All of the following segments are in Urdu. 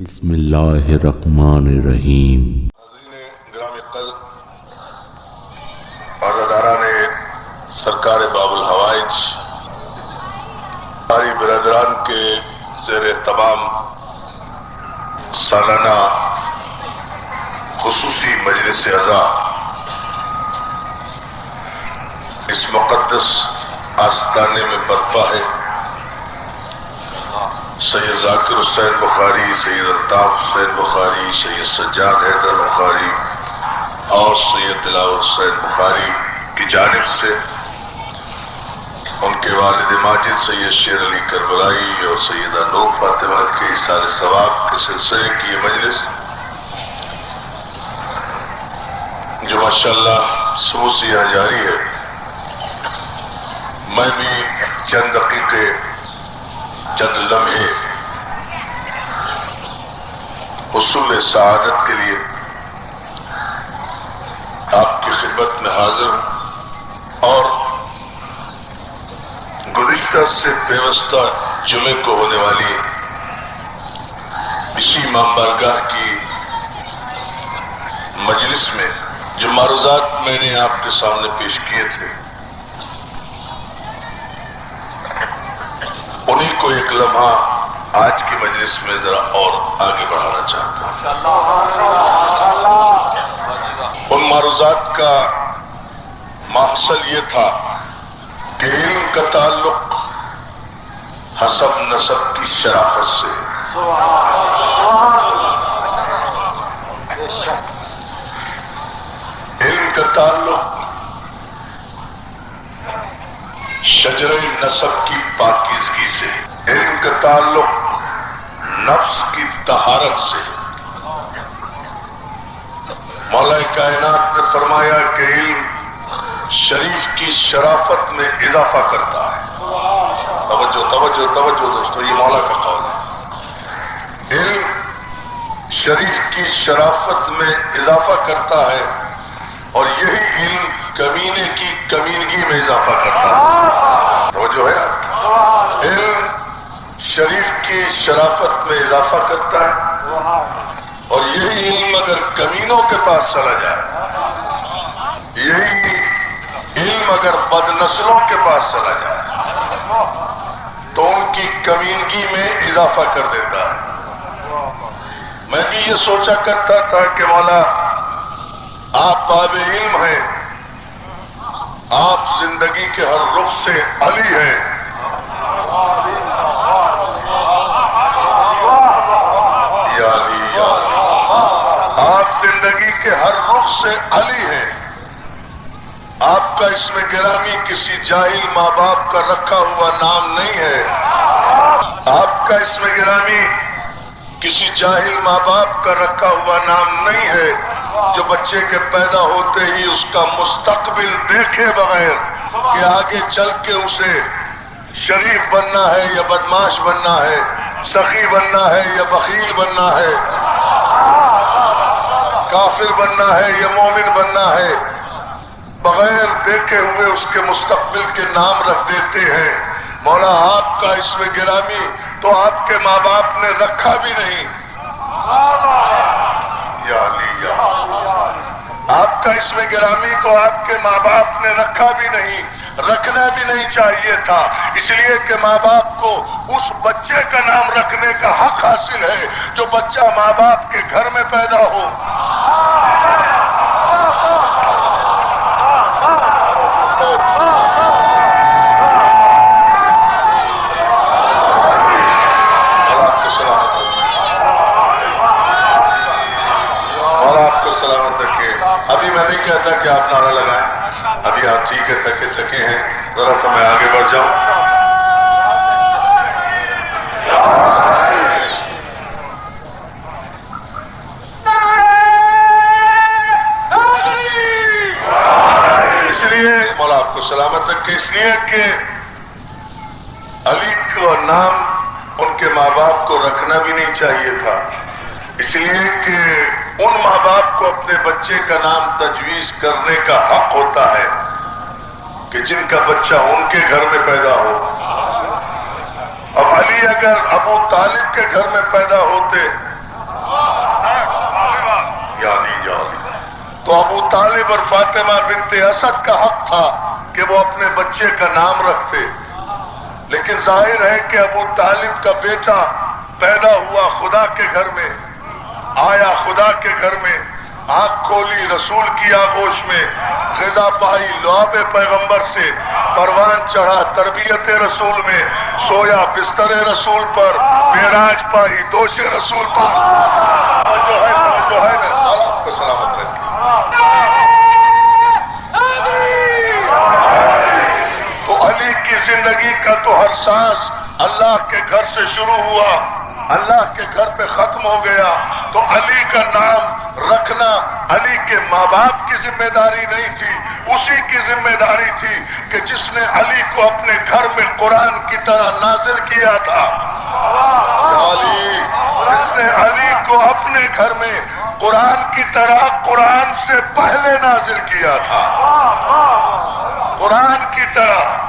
بسم اللہ الرحمن الرحیم۔ حاضرین گرامی قدر، عزاداران سرکار باب الحوائج، ساری برادران کے زیر تمام سالانہ خصوصی مجلس عزا اس مقدس آستانے میں برپا ہے۔ سید ذاکر حسین بخاری، سید الطاف حسین بخاری، سید سجاد حیدر بخاری اور سید دلاور حسین بخاری کی جانب سے ان کے والد ماجد سید شیر علی کربلائی اور سیدہ نور فاطمہ کے ایصال ثواب کے سلسلے کی یہ مجلس جو ماشاءاللہ صبح سے یہاں جاری ہے، میں بھی چند دقیقے چند لمحے حصول سعادت کے لیے آپ کی خدمت میں حاضر ہوں اور گزشتہ سے پیوستہ جمعے کو ہونے والی اسی امام بارگاہ کی مجلس میں جو معروضات میں نے آپ کے سامنے پیش کیے تھے انہیں کو ایک لمحہ آج کی مجلس میں ذرا اور آگے بڑھانا چاہتا ہوں۔ ان معروضات کا محصل یہ تھا کہ علم کا تعلق حسب نسب کی شرافت سے، علم کا تعلق شجرہ نسب کی پاکیزگی سے، علم کا تعلق نفس کی طہارت سے۔ مولا کائنات نے فرمایا کہ علم شریف کی شرافت میں اضافہ کرتا ہے۔ توجہ توجہ توجہ دوستو، یہ مولا کا قول ہے۔ علم شریف کی شرافت میں اضافہ کرتا ہے اور یہی علم کمینے کی کمینگی میں اضافہ کرتا ہے۔ توجہ ہے آپ کی؟ علم شریف کی شرافت میں اضافہ کرتا ہے اور یہی علم اگر کمینوں کے پاس چلا جائے، یہی علم اگر بد نسلوں کے پاس چلا جائے تو ان کی کمینگی میں اضافہ کر دیتا ہے۔ میں بھی یہ سوچا کرتا تھا کہ مولا آپ باب علم ہیں، آپ زندگی کے ہر رخ سے علی ہیں، یا علی یا علی، آپ زندگی کے ہر رخ سے علی ہیں۔ آپ کا اسم گرامی کسی جاہل ماں باپ کا رکھا ہوا نام نہیں ہے، آپ کا اسم گرامی کسی جاہل ماں باپ کا رکھا ہوا نام نہیں ہے جو بچے کے پیدا ہوتے ہی اس کا مستقبل دیکھے بغیر کہ آگے چل کے اسے شریف بننا ہے یا بدماش بننا ہے، سخی بننا ہے یا بخیل بننا ہے، کافر بننا ہے یا مومن بننا ہے، بغیر دیکھے ہوئے اس کے مستقبل کے نام رکھ دیتے ہیں۔ مولا آپ کا اسم گرامی تو آپ کے ماں باپ نے رکھا بھی نہیں، یا علی یا آپ کا اسم گرامی کو آپ کے ماں باپ نے رکھا بھی نہیں، رکھنا بھی نہیں چاہیے تھا، اس لیے کہ ماں باپ کو اس بچے کا نام رکھنے کا حق حاصل ہے جو بچہ ماں باپ کے گھر میں پیدا ہو۔ ابھی میں نہیں کہتا کہ آپ نعرہ لگائیں، ابھی آپ ٹھیک ہے، تھکے تھکے ہیں، ذرا سا میں آگے بڑھ جاؤں۔ اس لیے مولا آپ کو سلامت رکھے، اس لیے کہ علی کا نام ان کے ماں باپ کو رکھنا بھی نہیں چاہیے تھا، اس لیے کہ ان ماں باپ کو اپنے بچے کا نام تجویز کرنے کا حق ہوتا ہے کہ جن کا بچہ ان کے گھر میں پیدا ہو۔ اب علی اگر ابو طالب کے گھر میں پیدا ہوتے تو ابو طالب اور فاطمہ بنت اسد کا حق تھا کہ وہ اپنے بچے کا نام رکھتے، لیکن ظاہر ہے کہ ابو طالب کا بیٹا پیدا ہوا خدا کے گھر میں، آیا خدا کے گھر میں، آنکھ کھولی رسول کی آغوش میں، غذا پائی لعاب پیغمبر سے، پروان چڑھا تربیت رسول میں، سویا بستر رسول پر، معراج پائی دوش رسول پر۔ جو ہے نا اللہ آپ کو سلامت رکھے۔ تو علی کی زندگی کا تو ہر سانس اللہ کے گھر سے شروع ہوا، اللہ کے گھر پہ ختم ہو گیا۔ تو علی کا نام رکھنا علی کے ماں باپ کی ذمہ داری نہیں تھی، اسی کی ذمہ داری تھی کہ جس نے علی کو اپنے گھر میں قرآن کی طرح نازل کیا تھا۔ علی جس نے علی کو اپنے گھر میں قرآن کی طرح قرآن سے پہلے نازل کیا تھا، قرآن کی طرح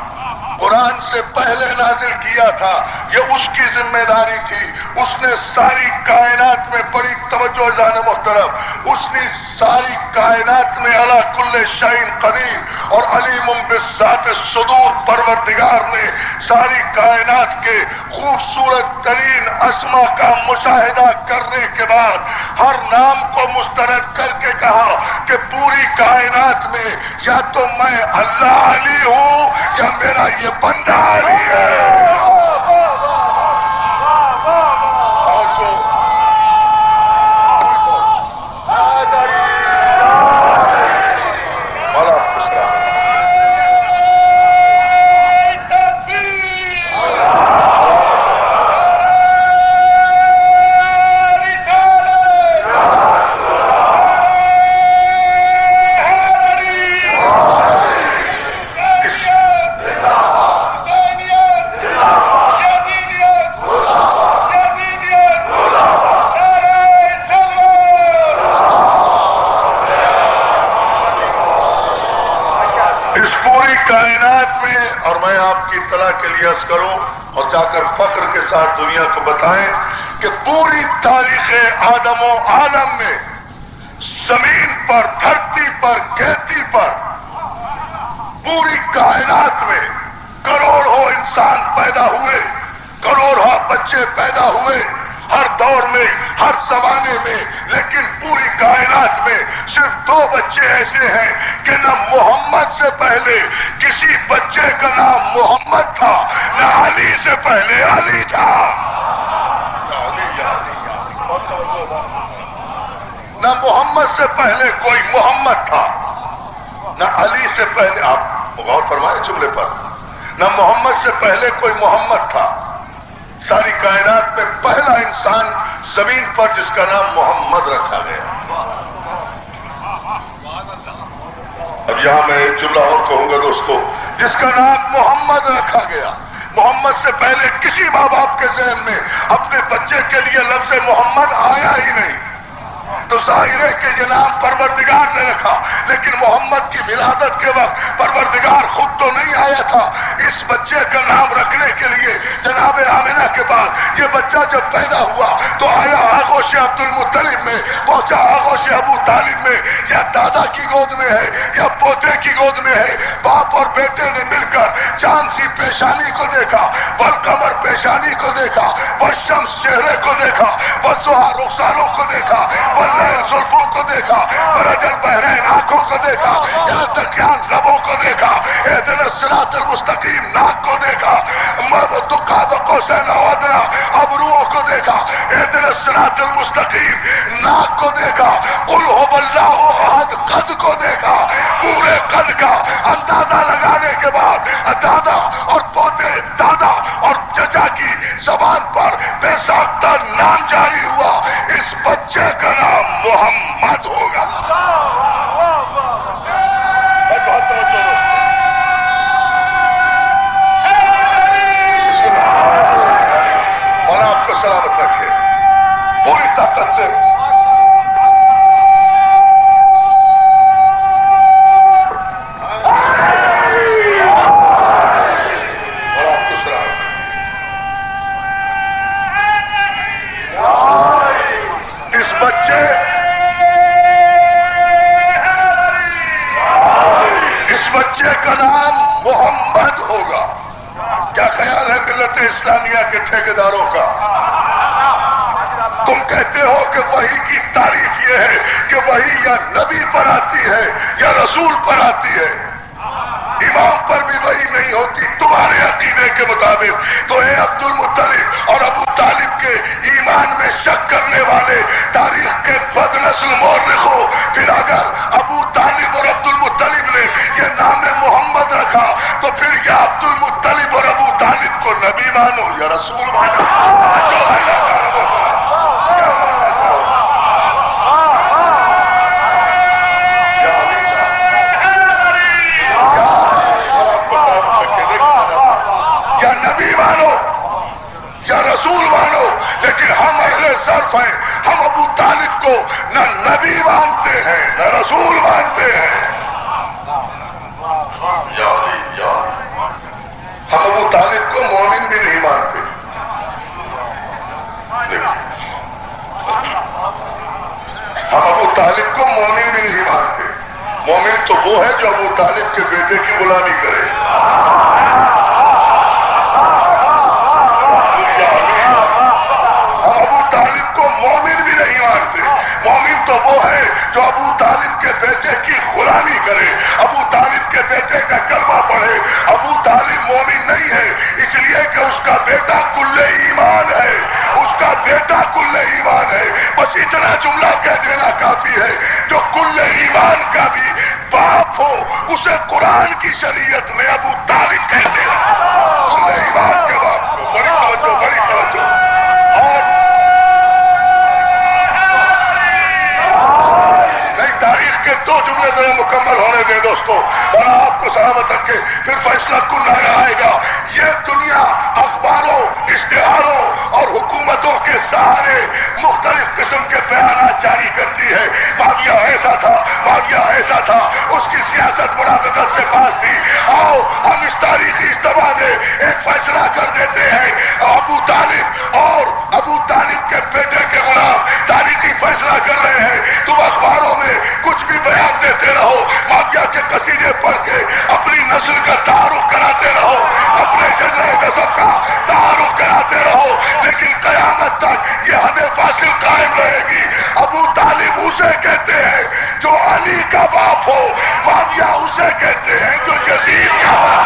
قرآن سے پہلے نازل کیا تھا، یہ اس کی ذمہ داری تھی۔ اس نے ساری کائنات میں بڑی توجہ جان محترم، اس نے ساری کائنات میں علی کل شیء قدیر اور علیم بالذات الصدور پروردگار نے ساری کائنات کے خوبصورت ترین اسما کا مشاہدہ کرنے کے بعد ہر نام کو مسترد کر کے کہا کہ پوری کائنات میں یا تو میں اللہ علی ہوں یا میرا یہ بندہ علی ہے۔ کروں اور جا کر فخر کے ساتھ دنیا کو بتائیں کہ پوری تاریخ آدم و عالم میں زمین پر، دھرتی پر، کھیتی پر، پوری کائنات میں کروڑوں انسان پیدا ہوئے، کروڑوں بچے پیدا ہوئے، ہر دور میں، ہر زمانے میں، لیکن پوری کائنات میں صرف 2 بچے ایسے ہیں کہ نہ محمد سے پہلے کسی بچے کا نام محمد تھا، نہ علی سے پہلے علی تھا، نہ محمد سے پہلے کوئی محمد تھا، نہ علی سے پہلے، آپ غور فرمائیں جملے پر، نہ محمد سے پہلے کوئی محمد تھا۔ ساری کائنات میں پہلا انسان زمین پر جس کا نام محمد رکھا گیا۔ اب یہاں میں ایک جملہ اور کہوں گا دوستو، جس کا نام محمد رکھا گیا۔ محمد سے پہلے کسی ماں باپ کے ذہن میں اپنے بچے کے لیے لفظ محمد آیا ہی نہیں، تو ظاہر ہے کہ یہ نام پروردگار نے رکھا، لیکن محمد کی ولادت کے وقت پروردگار خود تو نہیں آیا تھا۔ اس بچے کا نام رکھنے کے لیے جناب آمنہ کے بعد یہ بچہ جب پیدا ہوا تو آیا آغوش عبد المطلب میں، پہنچا آغوش ابو طالب میں، یا دادا کی گود میں ہے یا پوتے کی گود میں ہے۔ باپ اور بیٹے نے مل کر چاند سی پیشانی کو دیکھا، والقمر پیشانی کو دیکھا، والشمس چہرے کو دیکھا، والضحیٰ رخساروں کو دیکھا، واللیل زلفوں کو دیکھا، مرج البحرین آنکھوں کو دیکھا، یلتقیان لبوں کو دیکھا، اہدنا الصراط المستقیم ناک کو دیکھا، قاب قوسین او ادنیٰ ابروؤں کو دیکھا، اہدنا الصراط المستقیم ناک کو دیکھا، قل هو اللہ احد قد کو دیکھا۔ پورے قد کا اندازہ لگانے کے بعد دادا اور پوتے، دادا اور چچا کی زبان پر بے ساختہ نام جاری ہوا، اس بچے کا نام محمد ہوگا۔ اور آپ کو سلامت رکھے پوری طاقت سے۔ بچے کا نام محمد ہوگا. کیا خیال ہے ملت اسلامیہ کے ٹھیکیداروں کا؟ تم کہتے ہو کہ وحی کی تعریف یہ ہے کہ وحی یا نبی پر آتی ہے یا رسول پر آتی ہے. امام پر بھی وحی نہیں ہوتی تمہارے عقیدے کے مطابق. تو اے عبد المطلب اور ابو طالب کے ایمان میں شک کرنے والے تاریخ کے بد نسل مورخوں، پھر اگر ابو طالب اور عبد المطلب نے یہ نام محمد رکھا تو پھر یا عبد المطلب اور ابو طالب کو نبی مانو یا رسول مانو. جو ہے نا رسول مانو. لیکن ہم اہل صرف ہیں، ہم ابو طالب کو نہ نبی مانتے ہیں نہ رسول مانتے ہیں. ہم ابو طالب کو مومن بھی نہیں مانتے. ہم ابو طالب کو مومن بھی نہیں مانتے. مومن تو وہ ہے جو ابو طالب کے بیٹے کی غلامی کرے. مومن بھی نہیں مانتے. مومن تو وہ ہے جو ابو طالب کے بیٹے کی غلامی کرے، ابو طالب کے بیٹے کا کلمہ پڑھے. ابو طالب مومن نہیں ہے اس لیے کہ اس کا بیٹا کل ایمان ہے. اس کا بیٹا کل ایمان ہے. بس اتنا جملہ کہہ دینا کافی ہے. جو کل ایمان کا بھی باپ ہو اسے قرآن کی شریعت میں ابو طالب کہتے ہیں. کل ایمان کے باپ کو. بڑی توجہ، بڑی توجہ. اور تاریخ کے دو جملے ذرا مکمل ہونے دیں دوستو، اور آپ کو سلامت رکھے، پھر فیصلہ کن آئے گا. یہ دنیا اخباروں، اشتہاروں اور حکومتوں کے سہارے مختلف قسم کے بیانات جاری کرتی ہے. معاویہ ایسا تھا، معاویہ ایسا تھا، اس کی سیاست منافقت سے پاس تھی. آؤ ہم اس تاریخی اجتماع میں ایک فیصلہ کر دیتے ہیں. ابو طالب اور ابو طالب کے بیٹے کے غلام تاریخی فیصلہ کر رہے ہیں. تم اخباروں میں کچھ بھی بیان دیتے رہو، معاویہ کے قصیدے پڑھ کے اپنی نسل کا تعارف کراتے رہو، اپنے شجرہ نسب کا تعارف کراتے رہو، لیکن قیامت تک یہ حد فاصل قائم رہے گی. ابو طالب اسے کہتے ہیں جو علی کا باپ ہو، معاویہ اسے کہتے ہیں جو یزید کا باپ.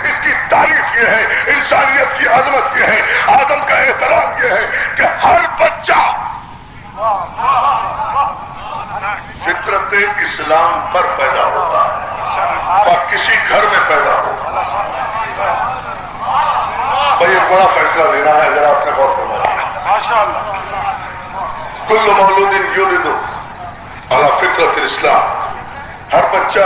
اس کی تعریف یہ ہے، انسانیت کی عظمت یہ ہے، آدم کا احترام یہ ہے کہ ہر بچہ فطرت اسلام پر پیدا ہوتا ہے، اور کسی گھر میں پیدا ہوتا ہے. بھائی ایک بڑا فیصلہ لینا ہے، اگر آپ نے غور فرمایا، کل مولود یولد علی فطرت الاسلام، ہر بچہ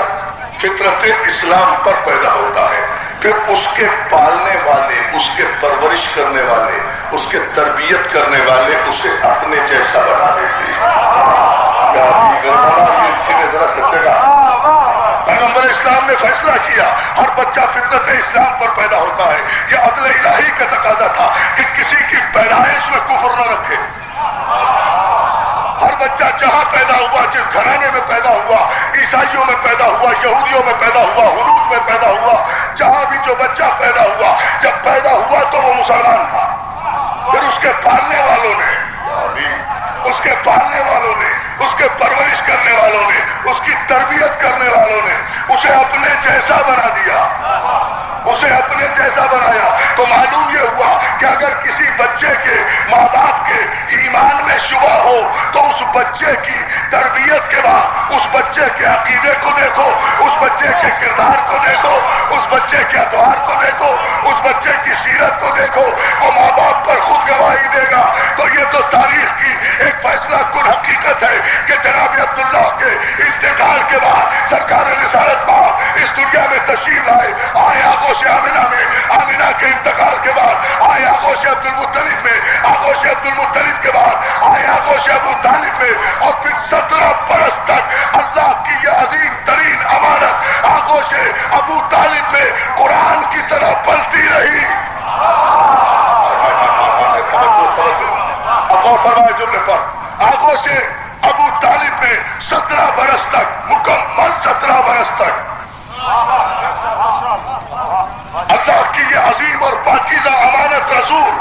فطرت اسلام پر پیدا ہوتا ہے، پھر اس کے پالنے والے، اس کے پرورش کرنے والے، اس کے تربیت کرنے والے اسے اپنے جیسا بنا دیتے ہیں۔ کیا ذرا سچے گا؟ پیغمبر اسلام نے فیصلہ کیا ہر بچہ فطرت اسلام پر پیدا ہوتا ہے۔ یہ عدل الہی کا تقاضا تھا کہ کسی کی پیدائش میں کفر نہ رکھے۔ ہر بچہ جہاں پیدا ہوا، جس گھرانے میں پیدا ہوا، عیسائیوں میں پیدا ہوا، یہودیوں میں پیدا ہوا، ہنود میں پیدا ہوا، جہاں بھی جو بچہ پیدا ہوا، جب پیدا ہوا تو وہ مسلمان تھا۔ پھر اس کے پالنے والوں نے، اس کے پالنے والوں نے، اس کے پرورش کرنے والوں نے، اس کی تربیت کرنے والوں نے اسے اپنے جیسا بنا دیا، اسے اپنے جیسا بنایا۔ تو معلوم یہ ہوا کہ اگر کسی بچے کے ماں باپ کے ایمان میں شبہ ہو تو اس بچے کی تربیت کے بعد اس بچے کے عقیدے کو دیکھو، اس بچے کے کردار کو دیکھو، اس بچے کے اطوار کو دیکھو، اس بچے کی سیرت کو دیکھو، وہ ماں باپ پر خود گواہی دے گا۔ تو یہ تو تاریخ کی ایک فیصلہ کن حقیقت ہے کہ جناب عبداللہ کے انتقال کے بعد سرکار رسالت پاک اس دنیا میں تشریف لائے، آئے آغوش آمنہ میں، آمنہ کے انتقال کے بعد آئے آغوش عبد المطلب میں، آغوش عبد المطلب کے بعد آئے آغوش ابو طالب میں، اور پھر 17 برس تک اللہ کی یہ عظیم ترین امانت آغوش ابو طالب میں قرآن کی طرح پلتی رہی۔ غور فرمائے جملے پر، آغوش ابو طالب میں 17 برس تک، مکمل 17 برس تک اللہ کی یہ عظیم اور پاکیزہ امانت رسول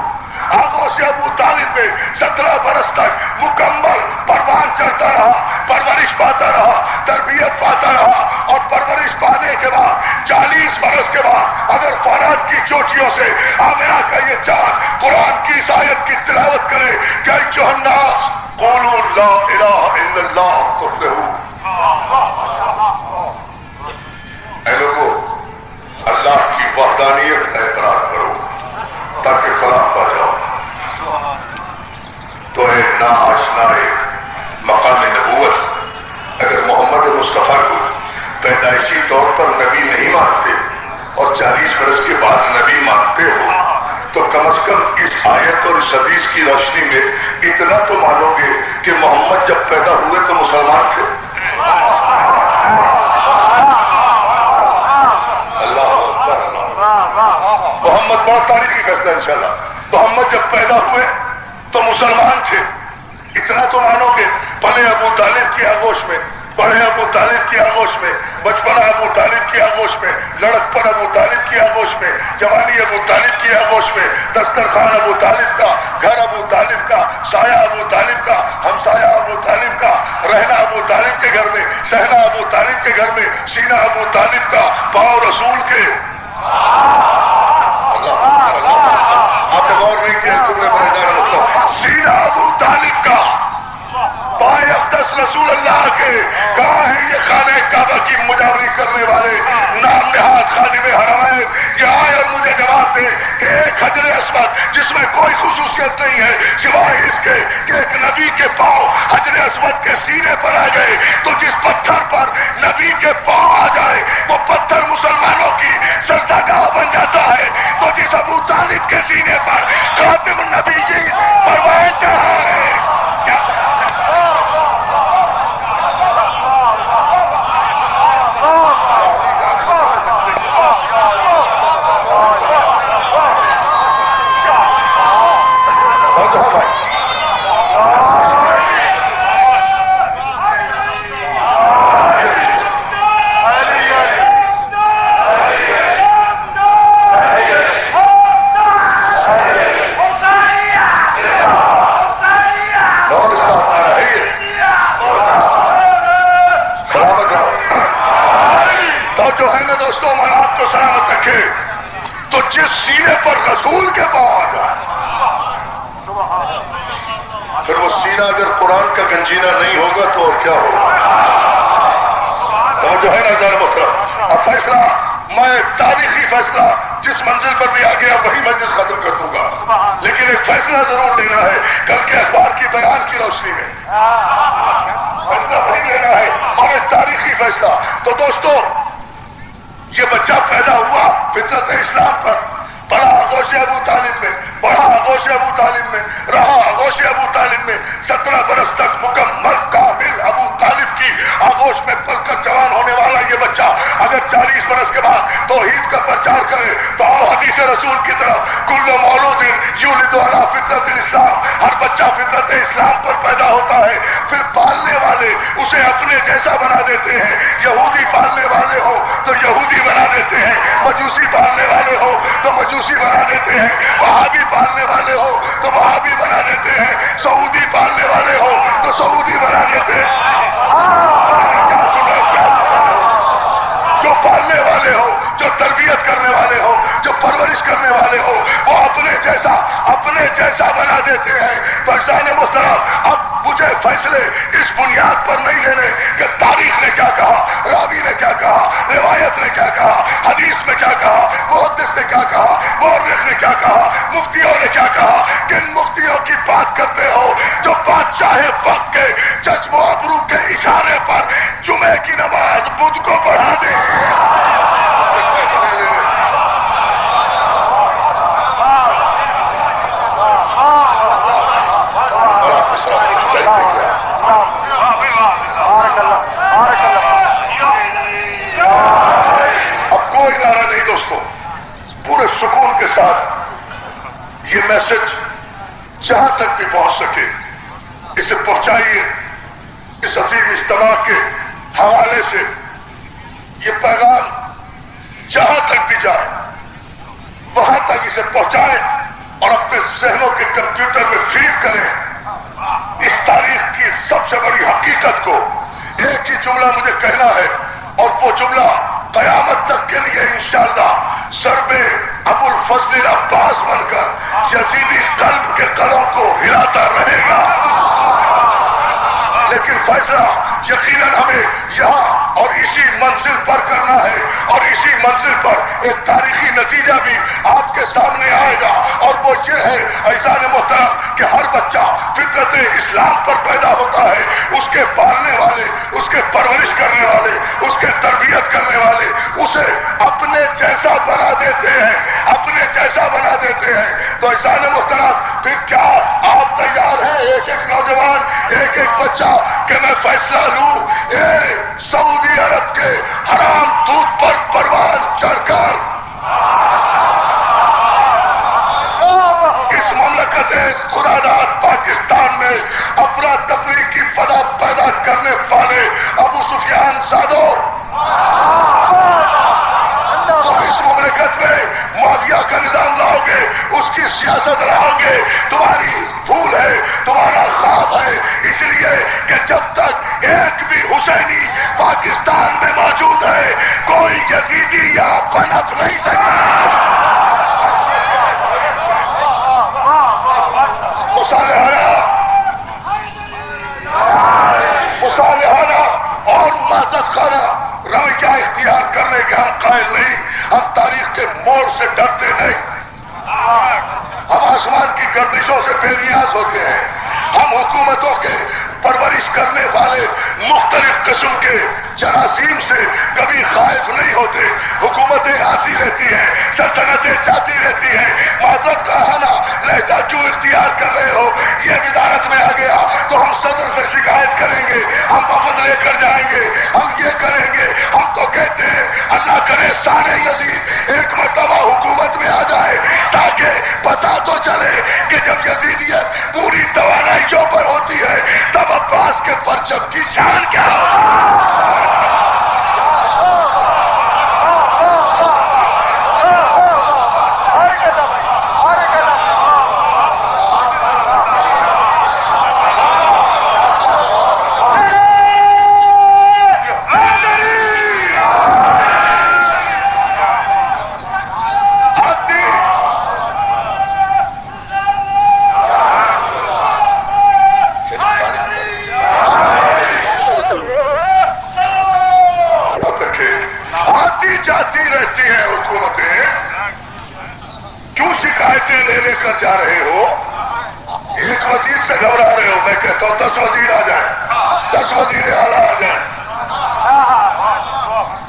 آغوش ابو طالب میں 17 برس تک مکمل پروان چڑھتا رہا، پرورش پاتا رہا، تربیت پاتا رہا، اور پرورش پانے کے بعد 40 برس کے بعد اگر فوران کی چوٹیوں سے آمنہ کا یہ چاند قرآن کی اس آیت کی تلاوت کرے کہ ایھا الناس قولوا لا الہ الا اللہ تفلحوا، اے لوگو اللہ کی وحدانیت کا اقرار کرو تاکہ فلاح پا جاؤ۔ تو اے ناآشنائے مقام نبوت، اگر محمد مصطفیٰ کو پیدائشی طور پر نبی نہیں مانتے اور 40 برس کے بعد نبی مانتے ہو تو کم از کم اس آیت اور اس حدیث کی روشنی میں اتنا تو مانو گے کہ محمد جب پیدا ہوئے تو مسلمان تھے۔ محمد بڑا تاریخی فیصلہ انشاءاللہ، محمد جب پیدا ہوئے تو مسلمان تھے، اتنا تو مانو گے۔ پلے ابو طالب کی آغوش میں، بڑے ابو طالب کی آغوش میں، بچپنا ابو طالب کی آغوش میں، لڑک پر ابو طالب کی آغوش میں، جوانی ابو طالب کی آغوش میں، دسترخوان ابو طالب کا، گھر ابو طالب کا، سایہ ابو طالب کا، ہمسایہ ابو طالب کا، رہنا ابو طالب کے گھر میں، سہنا ابو طالب کے گھر میں، سینہ ابو طالب کا، پاؤں رسول کے۔ آپ نے غور نہیں کیا، تم نے بڑے جانا مطلب سینہ ابو طالب کا، پائے اقدس رسول اللہ کے۔ کہاں ہے یہ خانہ کعبہ کی مجاوری کرنے والے نام نہاد خادم حرمین؟ یہ آئے اور مجھے جواب دے کہ ایک حجر اسود جس میں کوئی خصوصیت نہیں ہے سوائے اس کے کہ ایک نبی کے پاؤں حجر اسود کے سینے پر آ گئے، تو جس پتھر پر نبی کے پاؤں آ جائے وہ پتھر مسلمانوں کی سجدہ گاہ بن جاتا ہے۔ تو جس ابو طالب کے سینے پر خاتم النبیین پروان چڑھا ہے، تو جس سینے پر رسول کے پاؤں آ جائے، پھر وہ سینہ اگر قرآن کا گنجینہ نہیں ہوگا تو اور کیا ہوگا؟ وہ جو ہے نا ذرا محترم، اب فیصلہ میں تاریخی فیصلہ جس منزل پر بھی آ گیا وہی مجلس ختم کر دوں گا، لیکن ایک فیصلہ ضرور لینا ہے کل کے اخبار کی بیان کی روشنی میں، فیصلہ وہی لینا ہے اور ایک تاریخی فیصلہ۔ تو دوستو، یہ بچہ پیدا ہوا فطرت اسلام پر، پڑھا آغوش ابو طالب میں، پڑھا آغوش ابو طالب میں، رہا آغوش ابو طالب میں، 17 برس تک مکمل کامل ابو طالب کی آغوش میں پل کر جوان ہونے والا یہ بچہ اگر 40 برس کے بعد توحید کا پرچار کرے تو آؤ حدیث رسول کی طرف، کل مولود یولد علی فطرت الاسلام، ہر بچہ فطرت اسلام پر پیدا ہوتا ہے، پھر پالنے والے اسے اپنے جیسا بنا دیتے ہیں، یہودی پالنے والے ہو تو یہودی بنا دیتے ہیں، مجوسی پالنے والے ہو تو مجوسی بنا دیتے ہیں، وہابی پالنے والے ہو تو وہابی بنا دیتے ہیں، سعودی پالنے والے ہو تو سعودی بنا دیتے ہیں۔ جو پالنے والے ہو، جو تربیت کرنے والے ہو، جو پرورش کرنے والے ہو، وہ اپنے جیسا بنا دیتے ہیں۔ فرزان محترم، اب مجھے فیصلے اس بنیاد پر نہیں لینے کہ تاریخ نے کیا کہا، راوی نے کیا کہا، روایت نے کیا کہا، حدیث میں کیا کہا، محدث نے کیا کہا، مورخ نے کیا کہا، مفتیوں نے کیا کہا۔ کن مفتیوں کی بات کرتے ہو جو بادشاہ وقت کے جذب و ابرو کے اشارے پر جمعے کی نماز بدھ کو پڑھا دے؟ اب کوئی نعرہ نہیں دوستو، پورے سکون کے ساتھ یہ میسج جہاں تک بھی پہنچ سکے اسے پہنچائیے۔ اس عظیم اجتماع کے حوالے سے یہ پیغام جہاں تک بھی جائے وہاں تک اسے پہنچائیں اور اپنے ذہنوں کے کمپیوٹر میں فیڈ کریں اس تاریخ کی سب سے بڑی حقیقت کو۔ ایک ہی جملہ مجھے کہنا ہے اور وہ جملہ قیامت تک کے لیے انشاءاللہ ضرب ابو الفضل عباس بن کر یزیدی قلب کے قلوں کو ہلاتا رہے گا۔ لیکن فیصلہ یقیناً ہمیں یہاں اور اسی منزل پر کرنا ہے، اور اسی منزل پر ایک تاریخی نتیجہ بھی آپ کے سامنے آئے گا، اور وہ یہ ہے عزیزان محترم کہ ہر بچہ فطرت اسلام پر پیدا ہوتا ہے، اس کے پالنے والے، اس کے پرورش کرنے والے، اس کے تربیت کرنے والے اسے اپنے جیسا بنا دیتے ہیں، اپنے جیسا بنا دیتے ہیں۔ تو عزیزان محترم، پھر کیا آپ تیار ہیں ایک ایک نوجوان، ایک ایک بچہ کہ میں فیصلہ لوں سعودی عرب کے حرام دودھ پر پروان چڑھ کر اس مملکت خداداد پاکستان میں افراتفری کی فضا پیدا کرنے والے ابو سفیان زادوں، تم اس مملکت میں معاویہ کا نظام لاؤ گے، اس کی سیاست لاؤ گے، تمہاری بھول ہے، تمہارا خواب ہے، اس لیے کہ جب تک ایک بھی حسینی پاکستان میں موجود ہے کوئی یزیدی یہاں پنپ نہیں سکتا۔ مصالحانہ اور مہذب خانہ رویہ اختیار کرنے کے ہم قائل نہیں، ہم تاریخ کے موڑ سے ڈرتے نہیں، ہم آسمان کی گردشوں سے بے نیاز ہوتے ہیں، ہم حکومتوں کے پرورش کرنے والے مختلف قسم کے جراثیم سے کبھی خائف نہیں ہوتے۔ حکومتیں آتی رہتی ہیں، سلطنتیں جاتی رہتی ہیں، معذرت خواہانہ لہجہ کیوں اختیار کر رہے ہو؟ یہ وزارت میں آ گیا تو ہم صدر سے شکایت کریں گے، ہم وفد لے کر جائیں گے، ہم یہ کریں گے، ہم تو کہتے ہیں اللہ کرے سارے یزید ایک مرتبہ حکومت میں آ جائے تاکہ پتہ تو چلے کہ جب یزیدیت پوری توانائیوں پر ہوتی ہے تب عباس کے پرچم کی شان کیا ہوگی۔ 10 وزیر آ جائیں، 10 وزیر اعلیٰ آ جائیں،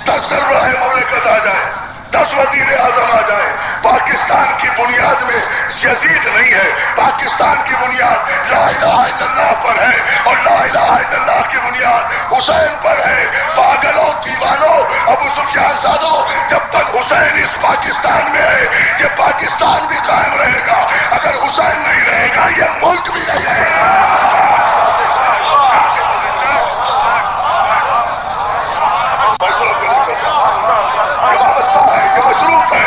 10 سربراہ مملکت آ جائیں، 10 وزیر اعظم آ جائیں، پاکستان کی بنیاد میں یزید نہیں ہے، پاکستان کی بنیاد لا الہ الا اللہ پر ہے، اور لا الہ الا اللہ کی بنیاد حسین پر ہے۔ پاگلوں، دیوانوں، ابو سفیان زادوں، جب تک حسین اس پاکستان میں ہے یہ پاکستان بھی قائم رہے گا، اگر حسین نہیں رہے گا یہ ملک بھی نہیں رہے گا۔ فیصلہ کرنے کا یہ وابستہ ہے، یہ مشروط ہے۔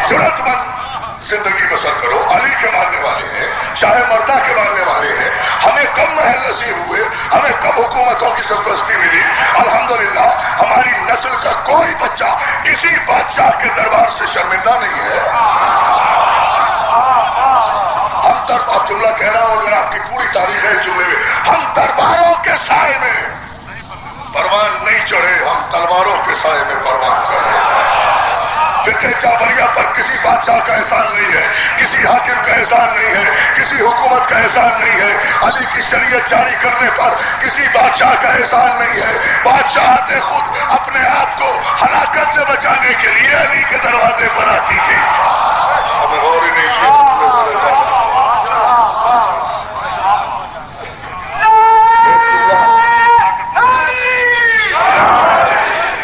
جرأت مند زندگی بسر کرو، علی کے ماننے والے ہیں، شاہ مردہ کے ماننے والے ہیں۔ ہمیں کب محل نصیب ہوئے، ہمیں کب حکومتوں کی سرپرستی ملی؟ الحمدللہ ہماری نسل کا کوئی بچہ کسی بادشاہ کے دربار سے شرمندہ نہیں ہے۔ اب جملہ کہہ رہا ہوں، اگر آپ کی پوری تاریخ ہے اس جملے میں، ہم درباروں کے سائے میں پروان نہیں چڑھے، ہم تلواروں کے سائے میں پروان چڑھے۔ فتح جعفریہ پر کسی بادشاہ کا احسان نہیں ہے، کسی حاکم کا احسان نہیں ہے، کسی حکومت کا احسان نہیں ہے، علی کی شریعت جاری کرنے پر کسی بادشاہ کا احسان نہیں ہے۔ بادشاہت خود اپنے آپ کو ہلاکت سے بچانے کے لیے علی کے دروازے پر آتی تھی۔ ہمیں غور ہی نہیں کیا۔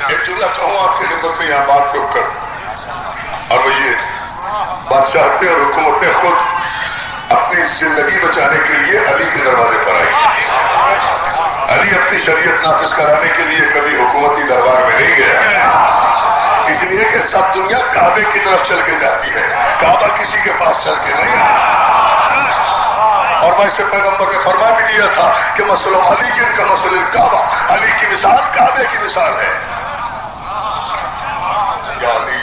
ایک جملہ کہوں آپ کی خدمت میں یہاں بات روک کر، اور وہ یہ، بادشاہتیں اور حکومتیں خود اپنی زندگی بچانے کے لیے علی کے دروازے پر آئی۔ علی اپنی شریعت نافذ کرانے کے لیے کبھی حکومتی دربار میں نہیں گیا، اس لیے کہ سب دنیا کعبے کی طرف چل کے جاتی ہے، کعبہ کسی کے پاس چل کے نہیں آتا۔ اور میں اس سے پیغمبر نے فرما بھی دیا تھا کہ مسئلہ علی جن کا مسئلہ کعبہ، علی کی مثال کعبے کی مثال ہے۔ یا علی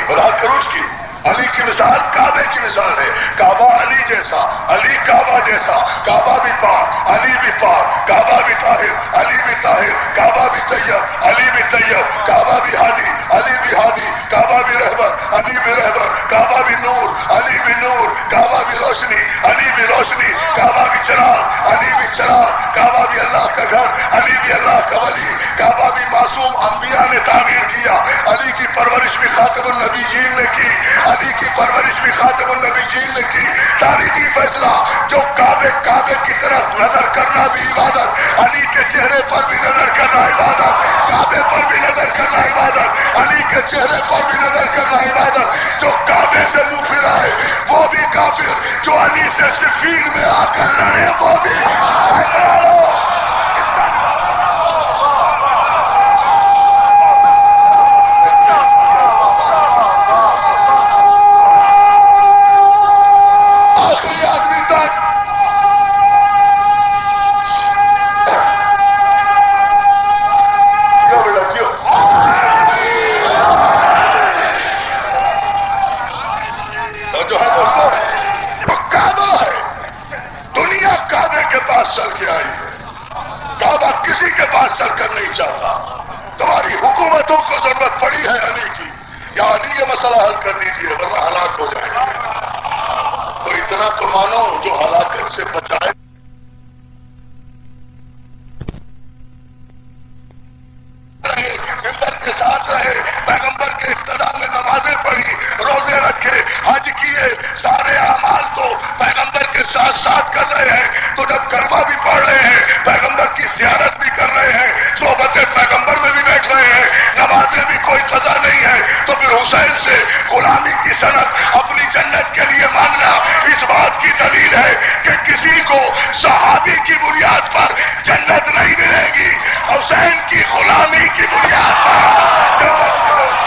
وضاحت کروں اس کی، علی کی مثال کعبے کی مثال ہے۔ کعبہ علی جیسا، علی کعبہ جیسا، کعبہ بھی پاک، علی بھی پاک، کعبہ بھی طاہر، علی بھی طاہر، کعبہ بھی طیب، علی بھی طیب، کعبہ بھی ہادی، علی بھی ہادی، کعبہ بھی رہبر، علی بھی رہبر، کعبہ بھی نور، علی بھی نور، کعبہ بھی روشنی، علی بھی روشنی، کعبہ بھی چراغ، علی بھی چراغ، کعبہ بھی اللہ کا گھر، علی بھی اللہ کا ولی، کعبہ بھی معصوم انبیاء نے تعمیر کیا، علی کی پرورش بھی خاتم النبیین نے کی، علی کی پرورش بھی خاتم النبیین نے کی۔ تاریخی فیصلہ جو کعبے کی طرف نظر کرنا بھی عبادت، علی کے چہرے پر بھی نظر کرنا عبادت، کعبے پر بھی نظر کرنا عبادت، علی کے چہرے پر بھی نظر کرنا عبادت۔ جو کعبے سے منہ پھرا ہے وہ بھی کافر، جو علی سے صفین میں آ کر لڑے وہ بھی چل کے آئی ہے۔ کعبہ کسی کے پاس چل کر نہیں چاہتا۔ تمہاری حکومتوں کو ضرورت پڑی ہے علی کی، یا علی یہ مسئلہ حل کر دیجیے ورنہ ہلاک ہو جائیں گے۔ تو اتنا تو مانو جو ہلاکت سے بچائے۔ ممبر کے ساتھ رہے، پیغمبر کے اقتداء میں نمازیں پڑھی، روزے رکھے، حج کیے، سارے اعمال تو پیغمبر کے ساتھ ساتھ کر رہے ہیں۔ تو جب کلمہ بھی پڑھ رہے ہیں، پیغمبر کی زیارت بھی کر رہے ہیں، صحبت پیغمبر میں بھی بیٹھ رہے ہیں، نمازیں بھی کوئی قضا نہیں ہے، تو پھر حسین سے غلامی کی صنعت اپنی جنت کے لیے مانگنا اس بات کی دلیل ہے کہ کسی کو صحابی کی بنیاد پر جنت نہیں ملے گی، حسین کی غلامی کی بنیاد پر جنت ملے گی۔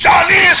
40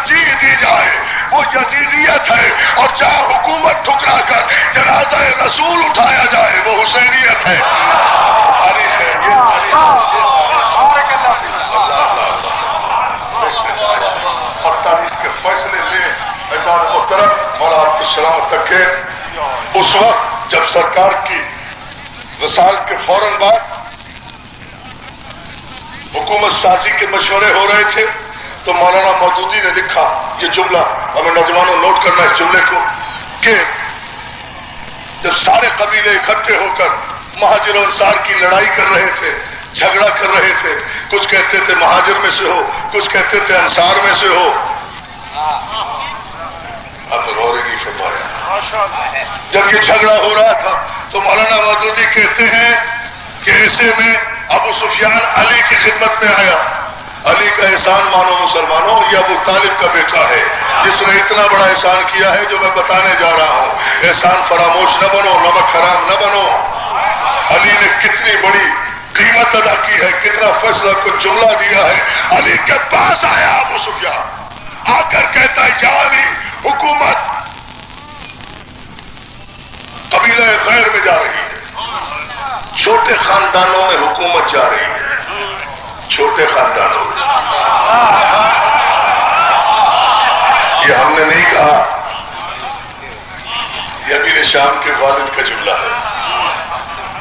ترجیح دی جائے وہ یزیدیت ہے، اور جہاں حکومت ٹھکرا کر جنازہ رسول اٹھایا جائے وہ حسینیت ہے۔ تاریخ ہے یہ، تاریخ ہے۔ اور تاریخ کے فیصلے لے میدان محترم مولانا عبدالسلام تک کے اس وقت جب سرکار کی وصال کے فوراً بعد حکومت سازی کے مشورے ہو رہے تھے تو مولانا مودودی نے لکھا یہ جملہ، ہمیں نوجوانوں نوٹ کرنا اس جملے کو، کہ جب سارے قبیلے اکٹھے ہو کر مہاجر و انصار کی لڑائی کر رہے تھے، جھگڑا کر رہے تھے، کچھ کہتے تھے مہاجر میں سے ہو، کچھ کہتے تھے انصار میں سے ہو، اب غور ہی نہیں فرمایا۔ جب یہ جھگڑا ہو رہا تھا تو مولانا مودودی کہتے ہیں کہ ایسے میں ابو سفیان علی کی خدمت میں آیا۔ علی کا احسان مانو مسلمانوں، یہ ابو طالب کا بیٹا ہے جس نے اتنا بڑا احسان کیا ہے جو میں بتانے جا رہا ہوں۔ احسان فراموش نہ بنو، نمک حرام نہ بنو۔ علی نے کتنی بڑی قیمت ادا کی ہے، کتنا فیصلہ کو جملہ دیا ہے۔ علی کے پاس آیا ابو سفیان، آ کر کہتا ہے یا علی، حکومت قبیلہ غیر میں جا رہی ہے، چھوٹے خاندانوں میں حکومت جا رہی ہے، چھوٹے خاندانوں میں۔ یہ ہم نے نہیں کہا، یہ ابھی شام کے والد کا جملہ ہے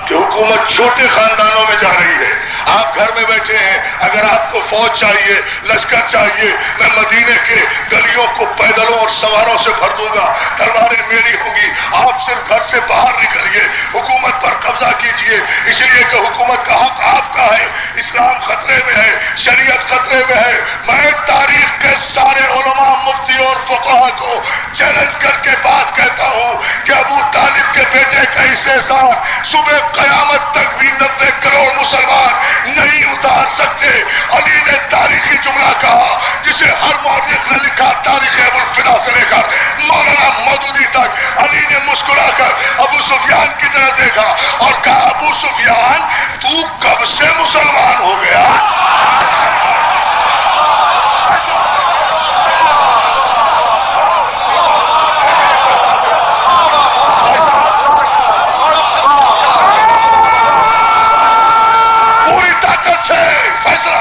کہ حکومت چھوٹے خاندانوں میں جا رہی ہے۔ آپ گھر میں بیٹھے ہیں، اگر آپ کو فوج چاہیے، لشکر چاہیے، میں مدینے کے گلیوں کو پیدلوں اور سواروں سے بھر دوں گا، تلواریں میری ہوں گی، آپ صرف گھر سے باہر نکلیے، حکومت پر قبضہ کیجیے، اس لیے کہ حکومت کا حق آپ کا ہے، اسلام خطرے میں ہے، شریعت خطرے میں ہے۔ میں تاریخ کے سارے علماء، مفتیوں اور فقہا کو چیلنج کر کے بات کہتا ہوں کہ ابو طالب کے بیٹے کا استحصال صبح قیامت تک بھی 90 کروڑ مسلمان نہیں اتار سکتے۔ علی نے تاریخی جملہ کہا جسے ہر مورخ نے لکھا، تاریخ ابو الفدا سے لے کر مولانا مودودی تک۔ علی نے مسکرا کر ابو سفیان کی طرف دیکھا اور کہا ابو سفیان تو کب سے مسلمان ہو گیا؟ فیصلہ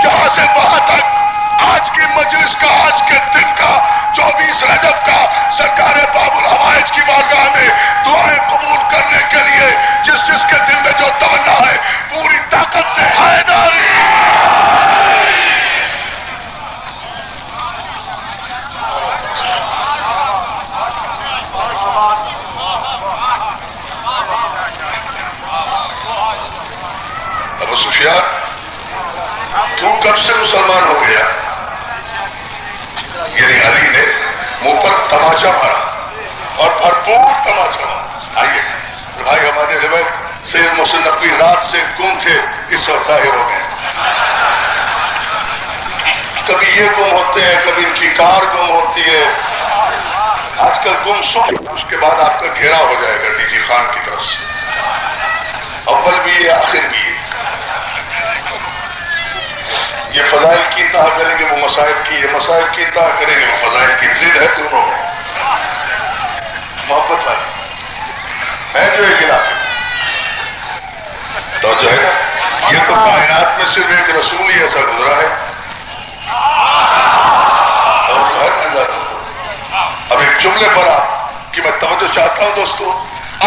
یہاں سے وہاں تک آج کی مجلس کا، آج کے دن کا، 24 رجب کا، سرکار باب الحوائج کی بارگاہ میں دعائیں قبول کرنے کے لیے جس جس کے دل میں جو تمنا ہے پوری طاقت سے حیداری۔ تو کب سے مسلمان ہو گیا؟ یعنی علی نے منہ پر تماچا مارا اور بھرپور تماچا مارا۔ آئیے بھائی، ہمارے روایت سید محسن نقوی رات سے گم تھے، اس وقت ظاہر ہو گئے۔ کبھی یہ گم ہوتے ہیں، کبھی ان کی کار گم ہوتی ہے، آج کل گم سو، اس کے بعد آپ کا گھیرا ہو جائے گا ڈی جی خان کی طرف سے، اول بھی ہے آخر بھی ہے۔ یہ فضائل کی انتہا کریں گے، وہ مصائب کی، یہ مصائب کی انتہا کریں گے، وہ فضائل کی، ضد ہے دونوں میں، محبت والی ہے جو ایک علاقے تو جو ہے نا، یہ تو کائنات میں صرف ایک رسول ہی ایسا گزرا ہے، اور جو ہے نا اب ایک جملے پر آپ کی میں توجہ چاہتا ہوں دوستو۔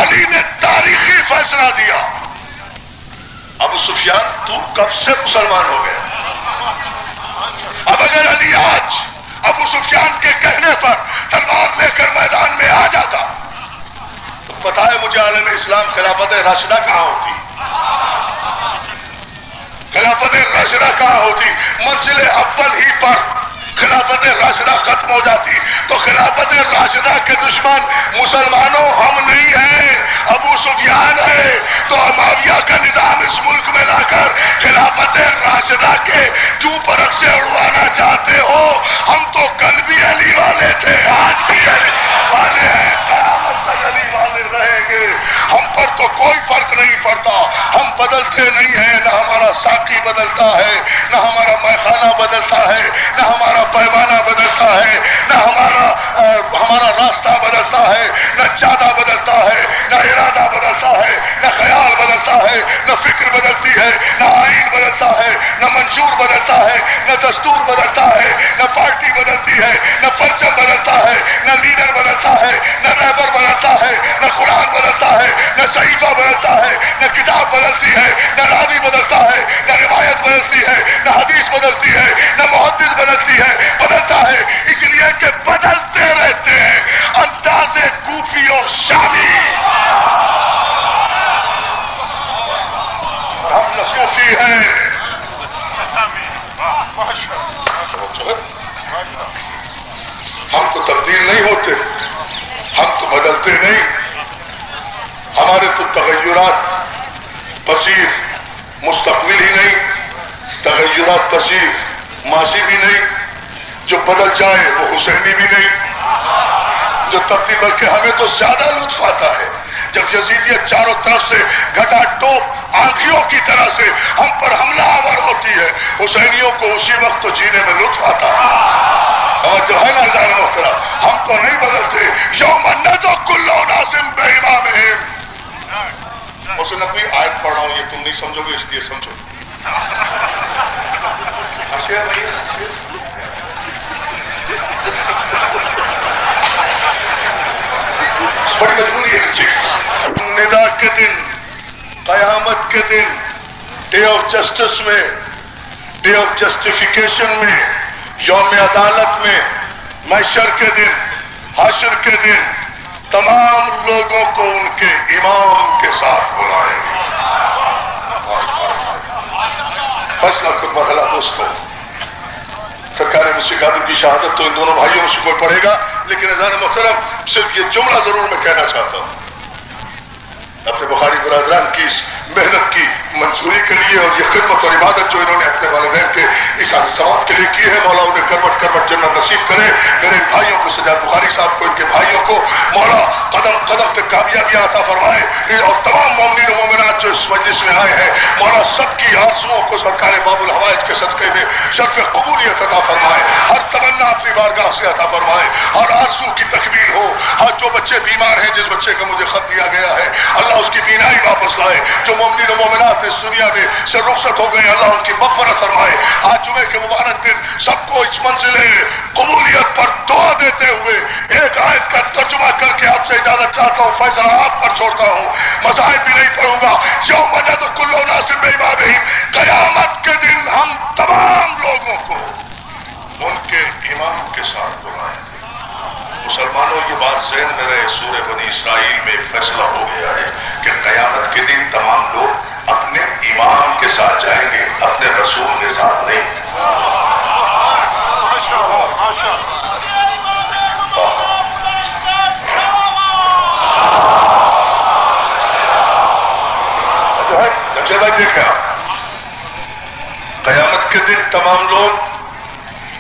علی نے تاریخی فیصلہ دیا، ابو سفیان تو کب سے مسلمان ہو گیا؟ اب اگر علی آج ابو سفیان کے کہنے پر تلوار لے کر میدان میں آ جاتا تو بتائے مجھے عالم اسلام خلافت راشدہ کہاں ہوتی؟ خلافت راشدہ کہاں ہوتی؟ منزل اول ہی پر خلافت راشدہ ختم ہو جاتی تو خلافت راشدہ کے دشمن مسلمانوں ہم نہیں ہیں، ابو سفیان ہے۔ تو معاویہ کا نظام اس ملک میں لا کر خلافت راشدہ کے جو پرخ سے اڑوانا چاہتے ہو، ہم تو کل بھی علی والے تھے، آج بھی علی والے ہیں، قیامت تک علی والے رہیں گے۔ ہم پر تو کوئی فرق نہیں پڑتا، ہم بدلتے نہیں ہیں، نہ ہمارا ساقی بدلتا ہے، نہ ہمارا میخانہ بدلتا ہے، نہ ہمارا پیمانہ بدلتا ہے، نہ ہمارا راستہ بدلتا ہے، نہ جادہ بدلتا ہے، نہ ارادہ بدلتا ہے، نہ خیال بدلتا ہے، نہ فکر بدلتی ہے، نہ آئین بدلتا ہے، نہ منشور بدلتا ہے، نہ دستور بدلتا ہے، نہ پارٹی بدلتی ہے، نہ پرچم بدلتا ہے، نہ لیڈر بدلتا ہے، نہ رہبر بدلتا ہے، نہ قرآن بدلتا ہے، نہ صحیفہ بدلتا ہے، نہ کتاب بدلتی ہے، نہ راوی بدلتا ہے، نہ روایت بدلتی ہے، نہ حدیث بدلتی ہے، نہ محدث بدلتی ہے، بدلتا ہے اس لیے کہ بدلتے رہتے ہیں انداز کوفی اور شامی. ہم نہ کوفی ہیں، ہم تو تبدیل نہیں ہوتے، ہم تو بدلتے نہیں، ہمارے تو تغیرات پذیر مستقبل ہی نہیں، تغیرات پذیر ماضی بھی نہیں، جو بدل جائے وہ حسینی بھی نہیں، جو تبدیل، بلکہ ہمیں تو زیادہ لطف آتا ہے جب یزیدیت چاروں طرف سے گھٹا ٹوپ آندھیوں کی طرح سے ہم پر حملہ آور ہوتی ہے، حسینیوں کو اسی وقت تو جینے میں لطف آتا ہے. اور جو ہے نا ہزار محترم، ہم تو نہیں بدلتے. یوم ندعو کل اناس بامامہم. اسے نبی آیت پڑھ رہا ہوں، یہ تم نہیں سمجھو گے اس لیے سمجھو. شیر نہیں ہے، بڑی مجبوری ہے بچے. ندا کے دن، قیامت کے دن، ڈے آف جسٹس میں، ڈے آف جسٹیفیکیشن میں، یوم عدالت میں، محشر کے دن، حشر کے دن، تمام لوگوں کو ان کے امام کے ساتھ بلائیں گے. فیصلہ کن مرحلہ دوستوں، سرکار مسیح کاظم کی شہادت تو ان دونوں بھائیوں سے کوئی پڑھے گا، لیکن عزیزان محترم صرف یہ جملہ ضرور میں کہنا چاہتا ہوں اپنے بخاری برادران کی اس محنت کی منظوری کے لیے اور یہ خدمت اور عبادت جو انہوں نے اپنے والدین کے اس ثواب کے لیے کی ہے. مولا انہیں کروٹ کروٹ جنت نصیب کرے. میرے ان بھائیوں کو، سجاد بخاری صاحب کو، ان کے بھائیوں کو مولا قدم قدم تک کامیابیاں عطا فرمائے. اور تمام مومنین و مومنات جو اس مجلس میں آئے ہیں، مولا سب کی آرزوؤں کو سرکار باب الحوائج کے صدقے میں شرف قبولیت عطا فرمائے. ہر تمنا اپنی بارگاہ سے عطا فرمائے، ہر آرزو کی تکمیل ہو. ہر جو بچے بیمار ہیں، جس بچے کا مجھے خط دیا گیا ہے، اللہ اس کی بینائی واپس لائے. جو مومنین و مومنات اس دنیا میں سے رخصت ہو گئے، اللہ ان کی مغفرت فرمائے. آج جمعے کے مبارک دن سب کو اس منزل قبولیت پر دعا دیتے ہوئے ایک آیت کا ترجمہ کر کے آپ سے اجازت چاہتا ہوں. فیصلہ آپ پر چھوڑتا ہوں، مذاہب بھی نہیں پڑھوں گا. یوم ندعو کل اناس بامامہم، قیامت کے دن ہم تمام لوگوں کو ان کے امام کے ساتھ بلائیں. مسلمانوں یہ بات ذہن میں رہے، سورہ بنی اسرائیل میں ایک فیصلہ ہو گیا ہے کہ قیامت کے دن تمام لوگ اپنے امام کے ساتھ جائیں گے، اپنے رسول کے ساتھ نہیں. جو ہے جمشید بھائی دیکھیں آپ، قیامت کے دن تمام لوگ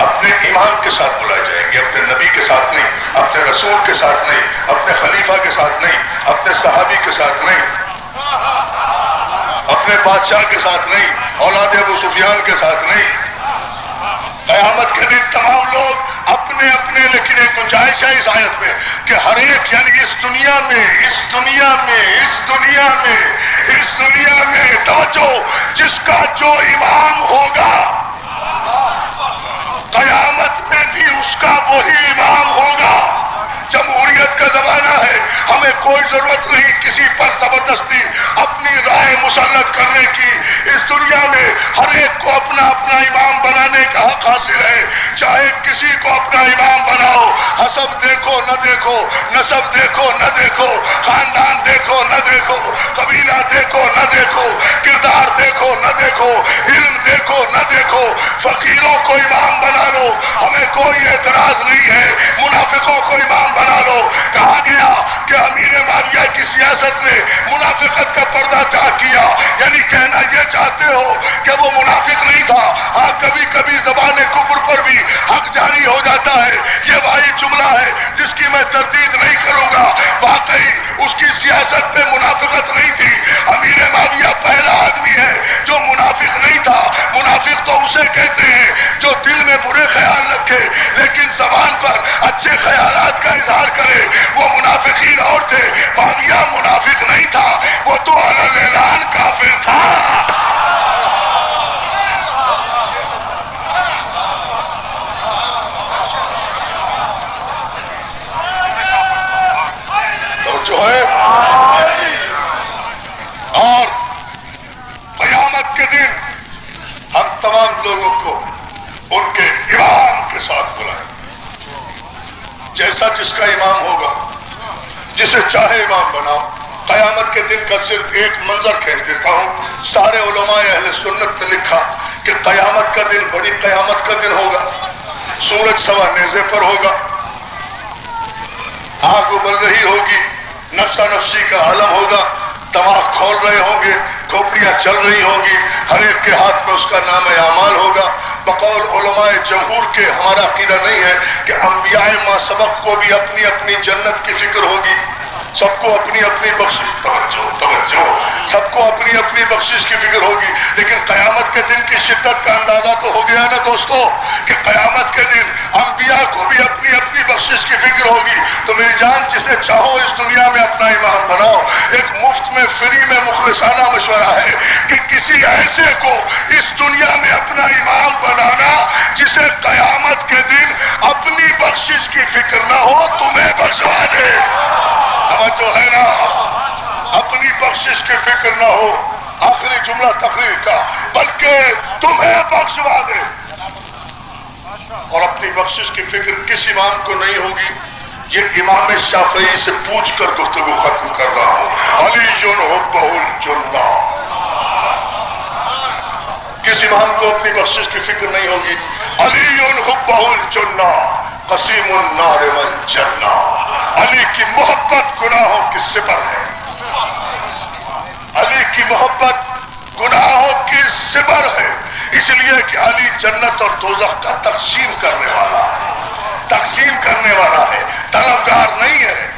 اپنے امام کے ساتھ بلائے جائیں گے، اپنے نبی کے ساتھ نہیں، اپنے رسول کے ساتھ نہیں، اپنے خلیفہ کے ساتھ نہیں، اپنے صحابی کے ساتھ نہیں، اپنے بادشاہ کے ساتھ نہیں، اولاد ابو سفیان کے ساتھ نہیں. قیامت کے دن تمام لوگ اپنے اپنے، لیکن ایک گنجائش ہے اس آیت میں کہ ہر ایک، یعنی اس دنیا میں توجہ، جس کا جو امام ہوگا قیامت میں بھی اس کا وہی امام ہوگا. جمہوریت کا زمانہ ہے، ہمیں کوئی ضرورت نہیں کسی پر زبردستی اپنی رائے مسلط کرنے کی. اس دنیا میں ہر ایک کو اپنا اپنا امام بنانے کا حق حاصل ہے. چاہے کسی کو اپنا امام بناؤ، حسب دیکھو نہ دیکھو، نسب دیکھو نہ دیکھو، خاندان دیکھو نہ دیکھو، قبیلہ دیکھو نہ دیکھو، کردار دیکھو نہ دیکھو، علم دیکھو نہ دیکھو، فقیروں کو امام بنا لو، ہمیں کوئی اعتراض نہیں ہے. منافقوں کو امام بنا لو. کہا گیا کہ امیر معاویہ کی سیاست نے منافقت کا پردہ چاک کیا، یعنی کہنا یہ چاہتے ہو کہ وہ منافق نہیں تھا. ہاں کبھی کبھی زبان کفر پر بھی حق جاری ہو جاتا ہے. یہ وہی جملہ ہے جس کی میں تردید نہیں کروں گا. واقعی اس کی سیاست میں منافقت نہیں تھی. امیر معاویہ پہلا آدمی برے خیال رکھے لیکن زبان پر اچھے خیالات کا اظہار کرے، وہ منافقین اور تھے۔ معاویہ منافق نہیں تھا، وہ تو علی الاعلان کافر تھا۔ جو ہے اور قیامت کے دن ہم تمام لوگوں کو ان کے امام کے ساتھ بلائیں، جیسا جس کا امام ہوگا، جسے چاہے امام بناؤ۔ قیامت کے دن کا صرف ایک منظر کھینچ دیتا ہوں، سارے علماء اہل سنت نے لکھا کہ قیامت کا دن بڑی قیامت کا دن ہوگا، سورج سوا نیزے پر ہوگا، آگ ابل رہی ہوگی، نفسا نفسی کا عالم ہوگا، دماغ کھول رہے ہوں گے، کھوپڑیاں چل رہی ہوں گی، ہر ایک کے ہاتھ میں اس کا نام اعمال ہوگا۔ بقول علماء جمہور کے ہمارا عقیدہ نہیں ہے کہ انبیاء ما سبق کو بھی اپنی اپنی جنت کی فکر ہوگی، سب کو اپنی اپنی بخشش، توجہ، سب کو اپنی اپنی بخشش کی فکر ہوگی، لیکن قیامت کے دن کی شدت کا اندازہ تو ہو گیا نا دوستو کہ قیامت کے دن انبیاء کو بھی اپنی اپنی بخشش کی فکر ہوگی۔ تو میری جان، جسے چاہو اس دنیا میں اپنا امام بناؤ۔ ایک مفت میں فری میں مخلصانہ مشورہ ہے کہ کسی ایسے کو اس دنیا میں اپنا امام بنانا جسے قیامت کے دن اپنی بخشش کی فکر نہ ہو، تمہیں بخشوا دے۔ جو ہے نا، اپنی بخشش کی فکر نہ ہو، آخری جملہ تقریر کا، بلکہ تمہیں بخشوا دے۔ اور اپنی بخشش کی فکر کس امام کو نہیں ہوگی؟ یہ امام شافعی سے پوچھ کر گفتگو ختم کر رہا ہوں۔ علی حبہ الجنہ، کس امام کو اپنی بخشش کی فکر نہیں ہوگی؟ علی حبہ الجنہ قسیم النار والجنہ، علی کی محبت گناہوں کی سپر ہے، علی کی محبت گناہوں کی سپر ہے، اس لیے کہ علی جنت اور دوزخ کا تقسیم کرنے والا ہے، تقسیم کرنے والا ہے، طلبگار نہیں ہے۔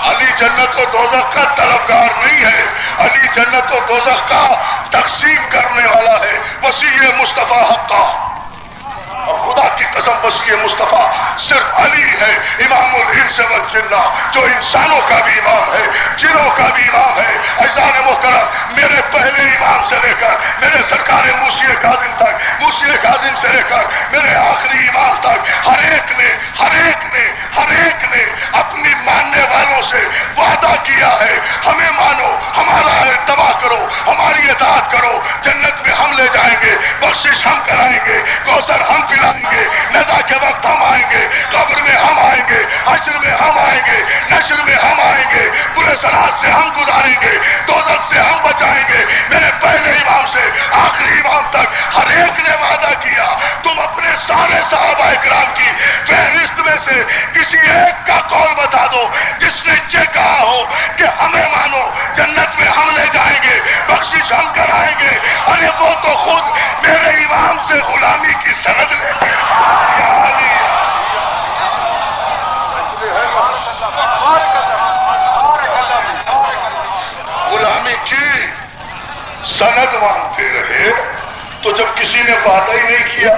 علی جنت و دوزخ کا طلبگار نہیں ہے، علی جنت و دوزخ کا تقسیم کرنے والا ہے۔ وسیع مصطفیٰ حقہ، اور خدا کی قسم وسیع مصطفیٰ صرف علی ہے، امام الانس والجنہ، جو انسانوں کا بھی امام ہے، جنوں کا بھی امام ہے۔ عزیزان محترم، میرے پہلے امام سے لے کر میرے سرکار موسی کاظم تک، موسی کاظم سے لے کر میرے آخری امام تک، ہر ایک نے اپنی ماننے والوں سے وعدہ کیا ہے، ہمیں مانو، ہمارا اتباع کرو، ہماری اطاعت کرو، جنت میں ہم لے جائیں گے، بخشش ہم کرائیں گے، کوثر ہم پلائیں گے، نزا کے وقت ہم آئیں گے، قبر میں ہم آئیں گے، حشر میں ہم آئیں گے، نشر میں ہم آئیں گے، پورے سرات سے ہم گزاریں گے، دوزخ سے ہم بچائیں گے۔ میرے پہلے امام سے آخری امام تک ہر ایک نے وعدہ کیا۔ تم اپنے سارے صحابہ اکرام کی فہرست میں سے کسی ایک کا قول بتا دو جس نے یہ کہا ہو کہ ہمیں مانو، جنت میں ہم لے جائیں گے، بخشش ہم کرائیں گے۔ ارے وہ تو خود میرے امام سے غلامی کی سند لیتے ہیں۔ یا علی، غلامی کی سند مانتے رہے، تو جب کسی نے وعدہ ہی نہیں کیا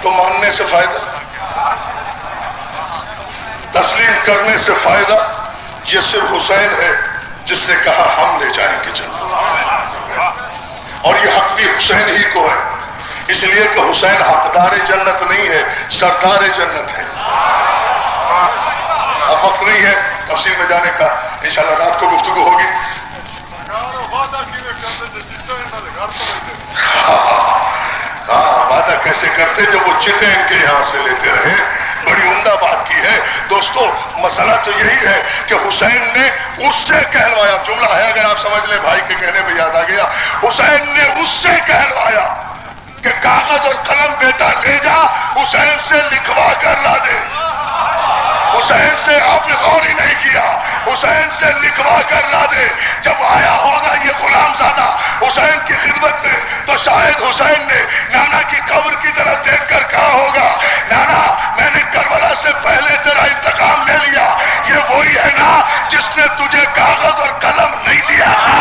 تو ماننے سے فائدہ، تسلیم کرنے سے فائدہ۔ یہ صرف حسین ہے جس نے کہا ہم لے جائیں گے جنت، اور یہ حق بھی حسین ہی کو ہے، اس لیے کہ حسین حقدار جنت نہیں ہے، سردار جنت ہے۔ اب وقت نہیں ہے تفصیل میں جانے کا، انشاءاللہ رات کو گفتگو ہوگی۔ وعدہ کیسے کرتے جب وہ چیتیں ان کے یہاں سے لیتے رہے۔ بڑی عمدہ بات کی ہے دوستو۔ مسئلہ تو یہی ہے کہ حسین نے اس سے کہلوایا، جملہ ہے اگر آپ سمجھ لیں، بھائی کے کہنے پہ یاد آ گیا، حسین نے اس سے کہلوایا کہ کاغذ اور قلم بیٹا لے جا، حسین سے لکھوا کر لا دے۔ حسین سے آپ نے غور ہی نہیں کیا، حسین سے لکھوا کر لا دے۔ جب آیا ہوگا یہ غلام زادہ حسین کی خدمت میں، تو شاید حسین نے نانا کی قبر کی طرف دیکھ کر کہا ہوگا، نانا میں نے کربلا سے پہلے تیرا انتقام لے لیا، یہ وہی ہے نا جس نے تجھے کاغذ اور قلم نہیں دیا تھا۔